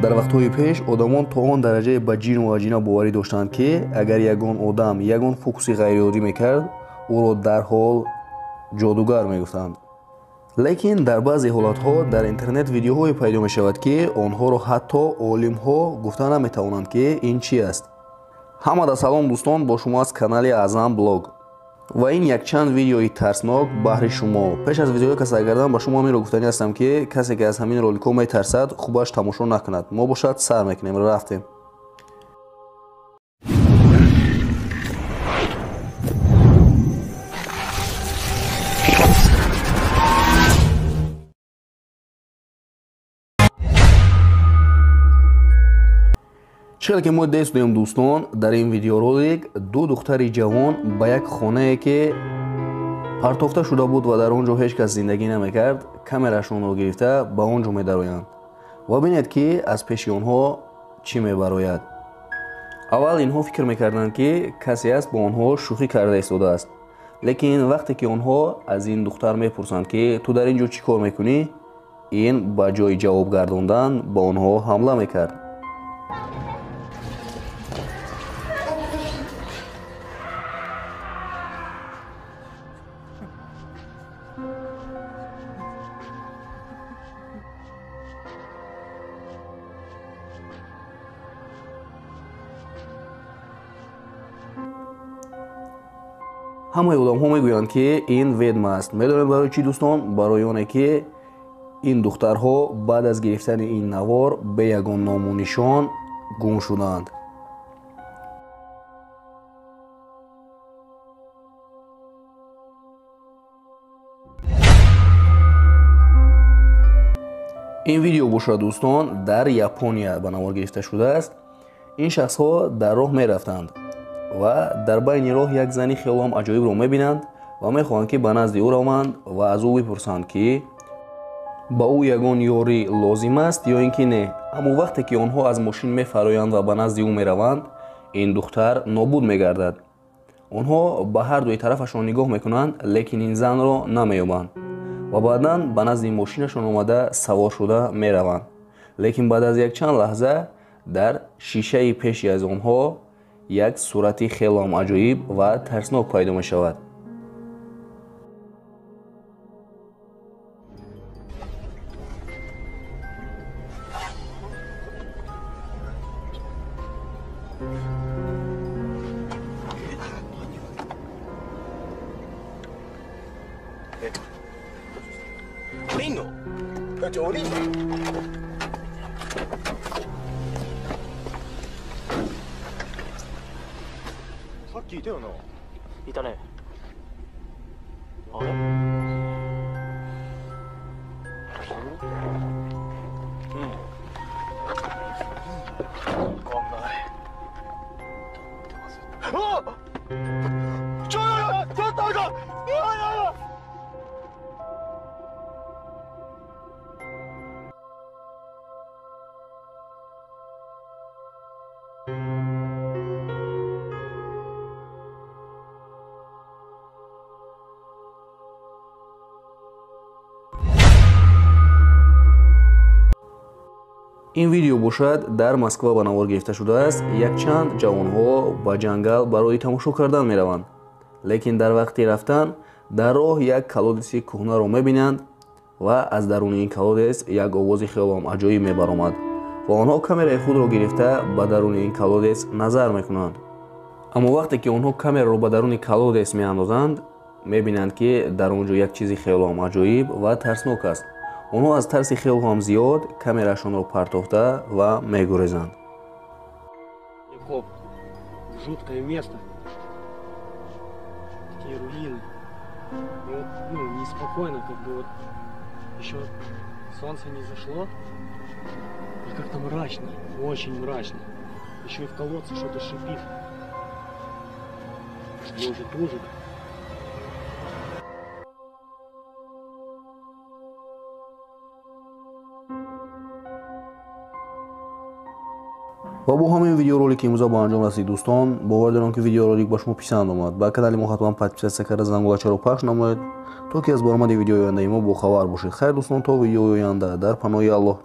дар вақтҳои пеш одамон то он дараҷаи ба ҷину ва аҷина боварӣ доштанд, ки агар ягон одам ягон фокуси ғайриоддӣ мекард, ӯро дарҳол ҷодугар мегуфтанд. лекин дар баъзе ҳолатҳо дар интернет видеоҳое пайдо мешавад, ки онҳоро ҳатто олимҳо гуфта наметавонанд, ки ин чӣ аст. Ҳамада салом дӯстон, бо шумо аз канали Одам блог ва ин якчанд видеои тарснок баҳри шумо. Пеш аз видеои касар кардан ба шумо ҳаминро гуфтанӣ ҳастам, ки касе ки аз ҳамин роликҳо метарсад, хубаш тамошо накунад. Мо бошад сар мекунем, рафтем. чиқадр ки мо дест додем дӯстон, дар ин видеоролик ду духтари ҷавон ба як хонае, ки партофта шуда буд ва дар он ҷо ҳеҷ кас зиндагӣ намекард, камерашонро гирифта ба он ҷо медароянд ва бинед, ки аз пеши онҳо чӣ мебарояд. аввал инҳо фикр мекарданд, ки касе аст бо онҳо шӯхӣ карда истодааст. лекин вақте ки онҳо аз ин духтар мепурсанд, ки ту дар ин ҷо чӣ кор мекунӣ, ин ба ҷои ҷавоб гардондан ба онҳо ҳамла мекард. ҳамаи одамҳо мегӯянд, ки ин ведма аст. медонед барои чӣ дӯстон? Барои оне, ки ин духтарҳо баъд аз гирифтани ин навор бе ягон ному нишон гум шуданд. ин видео бошад дӯстон, дар Япония ба навор гирифта шудааст. ин шахсҳо дар роҳ мерафтанд ва дар байни роҳ як зани хелом аҷоибро мебинанд ва мехоҳанд, ки ба назди ӯ раванд ва аз ӯ бипурсанд, ки ба ӯ ягон ёрӣ лозим аст ё ин ки не. аммо вақте ки онҳо аз мошин мефароянд ва ба назди ӯ мераванд, ин духтар нобуд мегардад. онҳо ба ҳар дуи тарафашон нигоҳ мекунанд, лекин ин занро намеёбанд ва баъдан ба назди мошинашон омада савор шуда мераванд. лекин баъд аз якчанд лаҳза дар шишаи пеши аз онҳо як сурати хелом аҷоиб ва тарснок пайдо мешавад.さっきいたよな。いたね。あれ？うん。わかんない。あっ！ちょっと待って！ин видео бошад дар Москва ба навор гирифта шудааст. якчанд ҷавонҳо ба ҷангал барои тамошо кардан мераванд. лекин дар вақти рафтан дар роҳ як колодеси кӯҳнаро мебинанд ва аз даруни ин колодес як овози хелом аҷоиб мебаромад ва онҳо камераи худро гирифта ба даруни ин колодес назар мекунанд. аммо вақте ки онҳо камераро ба даруни колодес меандозанд, мебинанд, ки дар он ҷо як чизи хелом аҷоиб ва тарснок аст. онҳо аз тарси хело ҳам зиёд камерашонро партофта ва мегурезанд. Жуткое место. Такие руины. И вот, неспокойно, как бы вот еще солнце не зашло. И как-то мрачно, очень мрачно. Еще и в колодце что-то шипит. Может, ужик. ва бо ҳамин видеоролики имрӯза ба анҷом расид дӯстон. бовар дорам, ки видеоролик ба шумо писанд омад. ба канали мо ҳатман подписатсия карда зангулачаро пахш намоед, то ки аз баромади видеои ояндаи мо бохабар бошед. хайр дӯстон, то видеои оянда. дар паноҳи Аллоҳ.